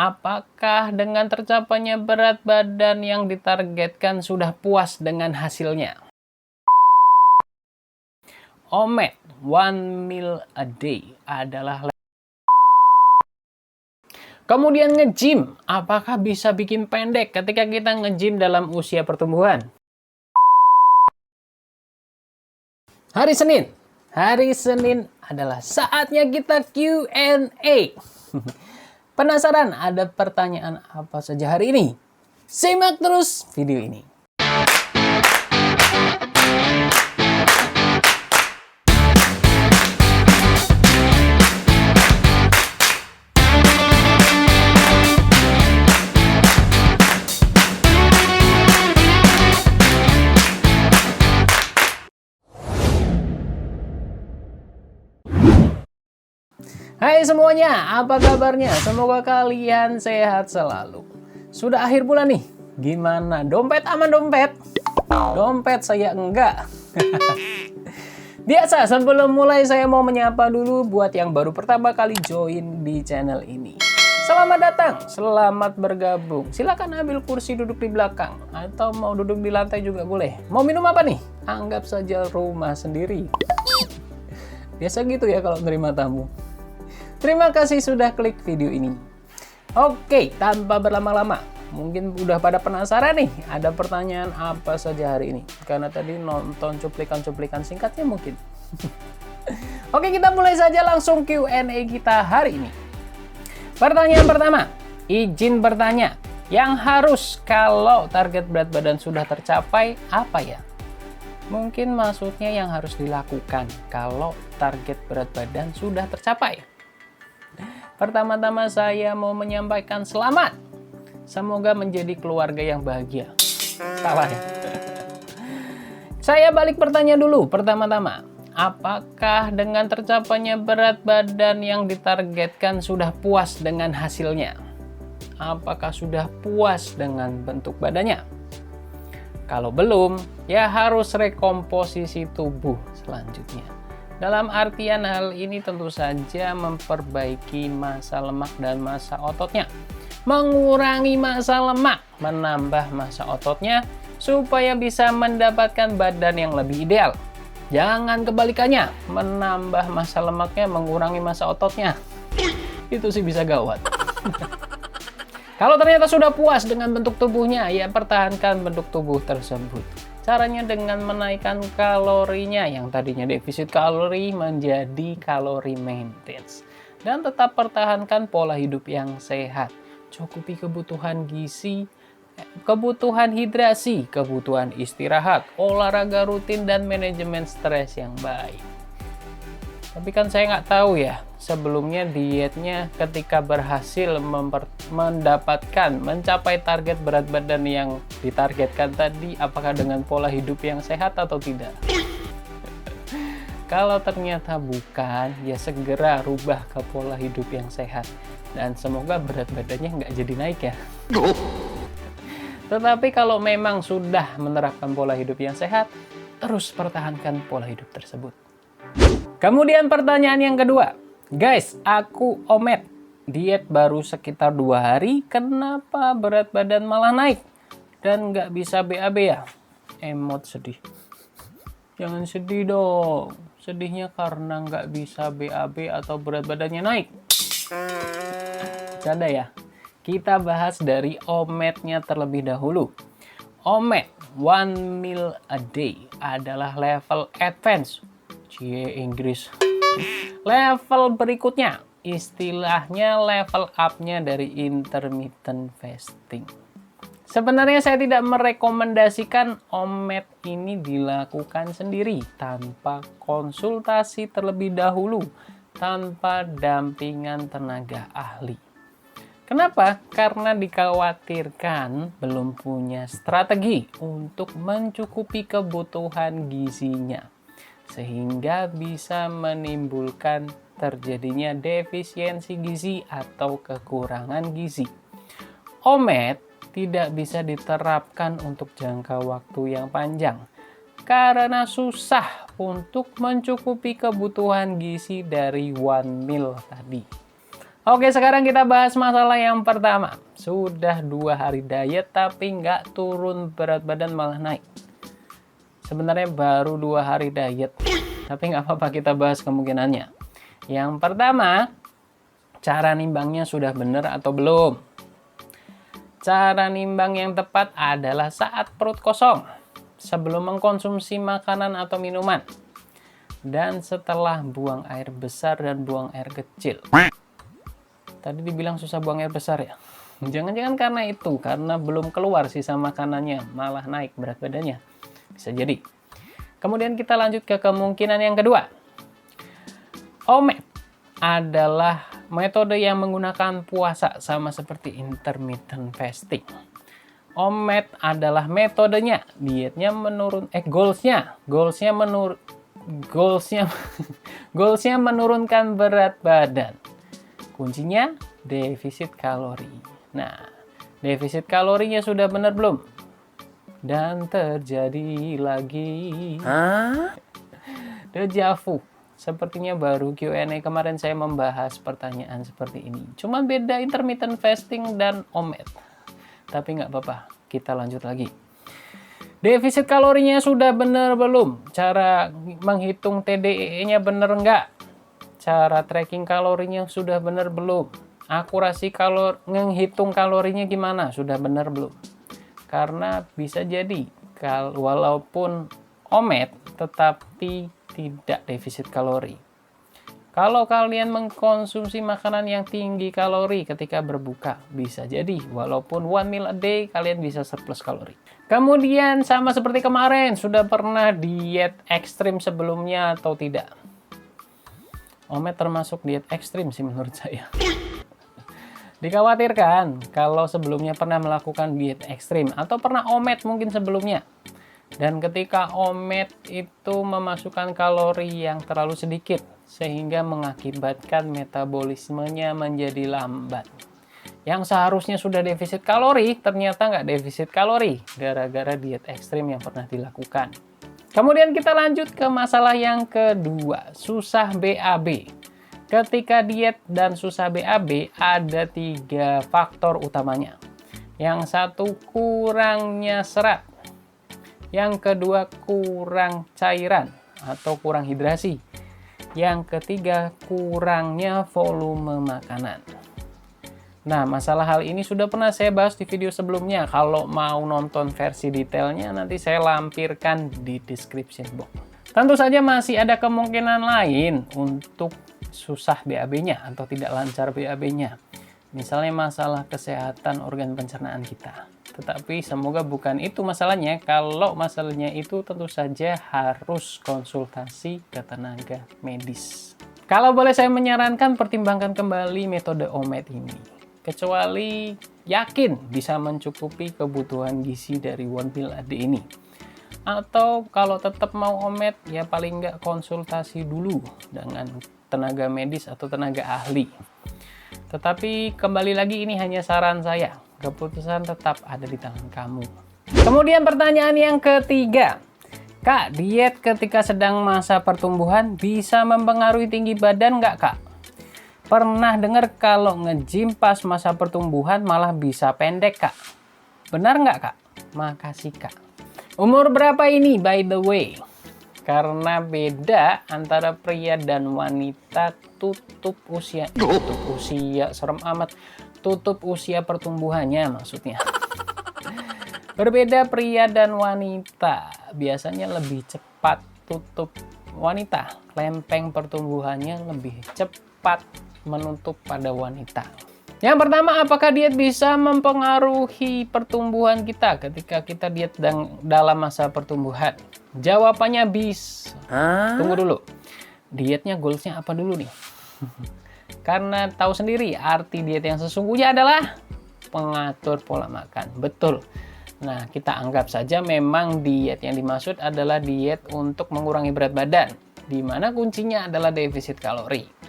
Apakah dengan tercapainya berat badan yang ditargetkan sudah puas dengan hasilnya? OMAD, one meal a day, adalah kemudian nge-gym, apakah bisa bikin pendek ketika kita nge-gym dalam usia pertumbuhan? Hari Senin adalah saatnya kita Q&A. Penasaran ada pertanyaan apa saja hari ini? Simak terus video ini. Hai semuanya, apa kabarnya? Semoga kalian sehat selalu. Sudah akhir bulan nih, gimana? Dompet aman dompet? Dompet saya enggak. Biasa, sebelum mulai saya mau menyapa dulu buat yang baru pertama kali join di channel ini. Selamat datang, selamat bergabung. Silakan ambil kursi duduk di belakang atau mau duduk di lantai juga boleh. Mau minum apa nih? Anggap saja rumah sendiri. Biasa gitu ya kalau nerima tamu. Terima kasih sudah klik video ini. Oke, tanpa berlama-lama, mungkin udah pada penasaran nih, ada pertanyaan apa saja hari ini? Karena tadi nonton cuplikan-cuplikan singkatnya mungkin. Oke, kita mulai saja langsung Q&A kita hari ini. Pertanyaan pertama, izin bertanya, yang harus kalau target berat badan sudah tercapai apa ya? Mungkin maksudnya yang harus dilakukan kalau target berat badan sudah tercapai. Pertama-tama saya mau menyampaikan selamat. Semoga menjadi keluarga yang bahagia. Salah ya? Saya balik bertanya dulu. Pertama-tama, apakah dengan tercapainya berat badan yang ditargetkan sudah puas dengan hasilnya? Apakah sudah puas dengan bentuk badannya? Kalau belum, ya harus rekomposisi tubuh selanjutnya. Dalam artian hal ini tentu saja memperbaiki massa lemak dan massa ototnya. Mengurangi massa lemak, menambah massa ototnya, supaya bisa mendapatkan badan yang lebih ideal. Jangan kebalikannya, menambah massa lemaknya, mengurangi massa ototnya. Itu sih bisa gawat. Kalau ternyata sudah puas dengan bentuk tubuhnya, ya pertahankan bentuk tubuh tersebut. Caranya dengan menaikkan kalorinya yang tadinya defisit kalori menjadi kalori maintenance. Dan tetap pertahankan pola hidup yang sehat. Cukupi kebutuhan gizi, kebutuhan hidrasi, kebutuhan istirahat, olahraga rutin, dan manajemen stres yang baik. Tapi kan saya nggak tahu ya, sebelumnya dietnya ketika berhasil mencapai target berat badan yang ditargetkan tadi, apakah dengan pola hidup yang sehat atau tidak? Kalau ternyata bukan, ya segera rubah ke pola hidup yang sehat. Dan semoga berat badannya nggak jadi naik ya. Tetapi kalau memang sudah menerapkan pola hidup yang sehat, terus pertahankan pola hidup tersebut. Kemudian pertanyaan yang kedua, guys, aku OMAD, diet baru sekitar 2 hari, kenapa berat badan malah naik? Dan nggak bisa BAB ya? Emot sedih. Jangan sedih dong, sedihnya karena nggak bisa BAB atau berat badannya naik. Canda ya, kita bahas dari OMAD-nya terlebih dahulu. OMAD, one meal a day, adalah level advance. Inggris. Level berikutnya, istilahnya level up-nya dari intermittent fasting. Sebenarnya saya tidak merekomendasikan OMAD ini dilakukan sendiri tanpa konsultasi terlebih dahulu, tanpa dampingan tenaga ahli. Kenapa? Karena dikhawatirkan belum punya strategi untuk mencukupi kebutuhan gizinya, sehingga bisa menimbulkan terjadinya defisiensi gizi atau kekurangan gizi. OMAD tidak bisa diterapkan untuk jangka waktu yang panjang karena susah untuk mencukupi kebutuhan gizi dari one meal tadi. Oke, sekarang kita bahas masalah yang pertama. Sudah 2 hari diet tapi nggak turun berat badan, malah naik. Sebenarnya baru 2 hari diet, tapi nggak apa-apa, kita bahas kemungkinannya. Yang pertama, cara nimbangnya sudah benar atau belum? Cara nimbang yang tepat adalah saat perut kosong, sebelum mengkonsumsi makanan atau minuman, dan setelah buang air besar dan buang air kecil. Tadi dibilang susah buang air besar ya? Jangan-jangan karena itu, karena belum keluar sisa makanannya, malah naik berat badannya. Bisa jadi. Kemudian kita lanjut ke kemungkinan yang kedua. OMAD adalah metode yang menggunakan puasa, sama seperti intermittent fasting. OMAD adalah metodenya, dietnya goalsnya menurunkan berat badan. Kuncinya defisit kalori. Nah, defisit kalorinya sudah benar belum? Dan terjadi lagi. Deja vu. Sepertinya baru Q&A kemarin saya membahas pertanyaan seperti ini. Cuma beda intermittent fasting dan OMAD. Tapi nggak apa-apa, kita lanjut lagi. Defisit kalorinya sudah benar belum? Cara menghitung TDEE-nya benar nggak? Cara tracking kalorinya sudah benar belum? Akurasi menghitung kalorinya gimana? Sudah benar belum? Karena bisa jadi walaupun OMAD tetapi tidak defisit kalori. Kalau kalian mengkonsumsi makanan yang tinggi kalori ketika berbuka, bisa jadi walaupun 1 meal a day kalian bisa surplus kalori. Kemudian sama seperti kemarin, sudah pernah diet ekstrim sebelumnya atau tidak? OMAD termasuk diet ekstrim sih menurut saya. Dikhawatirkan kalau sebelumnya pernah melakukan diet ekstrim atau pernah OMAD mungkin sebelumnya. Dan ketika OMAD itu memasukkan kalori yang terlalu sedikit sehingga mengakibatkan metabolismenya menjadi lambat. Yang seharusnya sudah defisit kalori ternyata nggak defisit kalori gara-gara diet ekstrim yang pernah dilakukan. Kemudian kita lanjut ke masalah yang kedua, susah BAB. Ketika diet dan susah BAB ada 3 faktor utamanya. Yang satu, kurangnya serat. Yang kedua, kurang cairan atau kurang hidrasi. Yang ketiga, kurangnya volume makanan. Nah, masalah hal ini sudah pernah saya bahas di video sebelumnya. Kalau mau nonton versi detailnya, nanti saya lampirkan di description box. Tentu saja masih ada kemungkinan lain untuk susah BAB-nya atau tidak lancar BAB-nya. Misalnya masalah kesehatan organ pencernaan kita. Tetapi semoga bukan itu masalahnya. Kalau masalahnya itu tentu saja harus konsultasi ke tenaga medis. Kalau boleh saya menyarankan, pertimbangkan kembali metode OMAD ini. Kecuali yakin bisa mencukupi kebutuhan gizi dari 1 meal a day ini. Atau kalau tetap mau OMAD, ya paling nggak konsultasi dulu dengan tenaga medis atau tenaga ahli. Tetapi kembali lagi, ini hanya saran saya. Keputusan tetap ada di tangan kamu. Kemudian pertanyaan yang ketiga. Kak, diet ketika sedang masa pertumbuhan bisa mempengaruhi tinggi badan nggak, Kak? Pernah dengar kalau nge-gym pas masa pertumbuhan malah bisa pendek, Kak? Benar nggak, Kak? Makasih, Kak. Umur berapa ini, by the way? Karena beda antara pria dan wanita, tutup usia, serem amat, tutup usia pertumbuhannya maksudnya. Berbeda pria dan wanita, biasanya lebih cepat tutup wanita, lempeng pertumbuhannya lebih cepat menutup pada wanita. Yang pertama, apakah diet bisa mempengaruhi pertumbuhan kita ketika kita diet dalam masa pertumbuhan? Jawabannya bisa. Tunggu dulu. Dietnya goalsnya apa dulu nih? Karena tahu sendiri arti diet yang sesungguhnya adalah pengatur pola makan. Betul. Nah, kita anggap saja memang diet yang dimaksud adalah diet untuk mengurangi berat badan, di mana kuncinya adalah defisit kalori.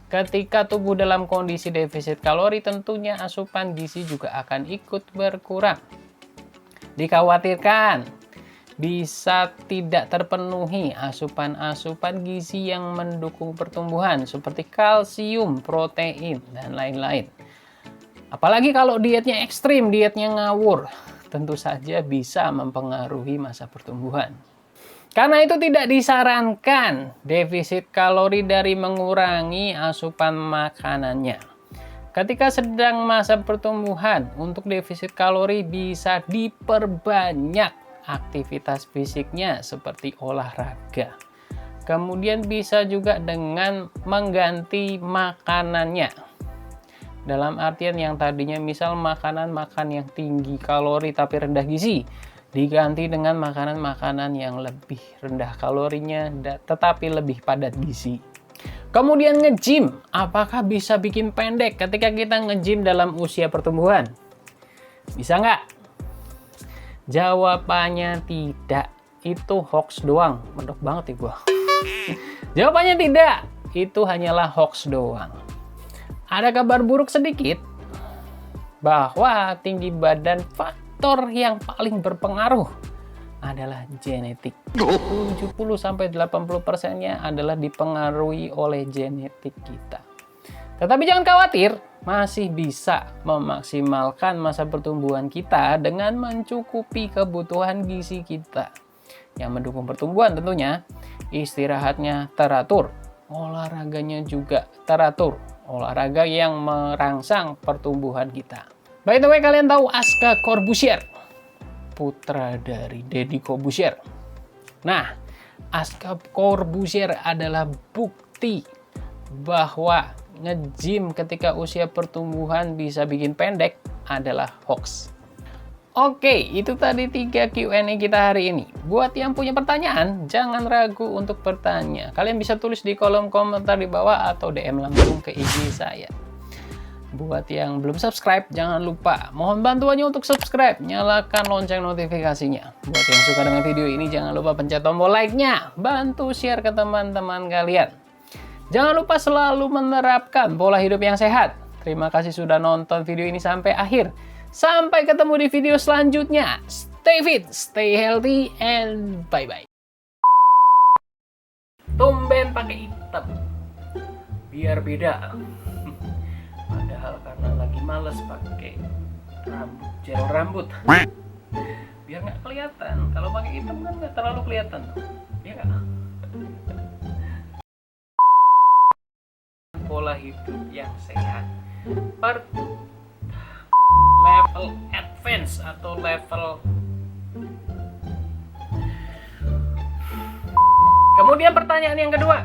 Ketika tubuh dalam kondisi defisit kalori, tentunya asupan gizi juga akan ikut berkurang. Dikhawatirkan bisa tidak terpenuhi asupan-asupan gizi yang mendukung pertumbuhan seperti kalsium, protein, dan lain-lain. Apalagi kalau dietnya ekstrim, dietnya ngawur, tentu saja bisa mempengaruhi masa pertumbuhan. Karena itu tidak disarankan defisit kalori dari mengurangi asupan makanannya. Ketika sedang masa pertumbuhan, untuk defisit kalori bisa diperbanyak aktivitas fisiknya seperti olahraga. Kemudian bisa juga dengan mengganti makanannya. Dalam artian yang tadinya misal makanan yang tinggi kalori tapi rendah gizi, diganti dengan makanan-makanan yang lebih rendah kalorinya tetapi lebih padat gizi. Kemudian nge-gym, apakah bisa bikin pendek ketika kita nge-gym dalam usia pertumbuhan? Bisa nggak? Jawabannya tidak. Itu hoax doang. Mendok banget ya gua. Jawabannya tidak. Itu hanyalah hoax doang. Ada kabar buruk sedikit bahwa tinggi badan faktor yang paling berpengaruh adalah genetik. 70-80%-nya adalah dipengaruhi oleh genetik kita. Tetapi jangan khawatir, masih bisa memaksimalkan masa pertumbuhan kita dengan mencukupi kebutuhan gizi kita. Yang mendukung pertumbuhan tentunya, istirahatnya teratur, olahraganya juga teratur, olahraga yang merangsang pertumbuhan kita. By the way, kalian tahu Aska Corbuzier? Putra dari Deddy Corbuzier. Nah, Aska Corbuzier adalah bukti bahwa nge-gym ketika usia pertumbuhan bisa bikin pendek adalah hoax. Oke, itu tadi 3 Q&A kita hari ini. Buat yang punya pertanyaan, jangan ragu untuk bertanya. Kalian bisa tulis di kolom komentar di bawah atau DM langsung ke IG saya. Buat yang belum subscribe, jangan lupa mohon bantuannya untuk subscribe, nyalakan lonceng notifikasinya. Buat yang suka dengan video ini, jangan lupa pencet tombol like-nya, bantu share ke teman-teman kalian. Jangan lupa selalu menerapkan pola hidup yang sehat. Terima kasih sudah nonton video ini sampai akhir. Sampai ketemu di video selanjutnya. Stay fit, stay healthy, and bye-bye. Tumben pakai hitam, biar beda. Padahal karena lagi males pakai gel rambut, biar nggak kelihatan. Kalau pakai hitam kan nggak terlalu kelihatan, ya nggak? Pola hidup yang sehat per level advance atau level. Kemudian pertanyaan yang kedua.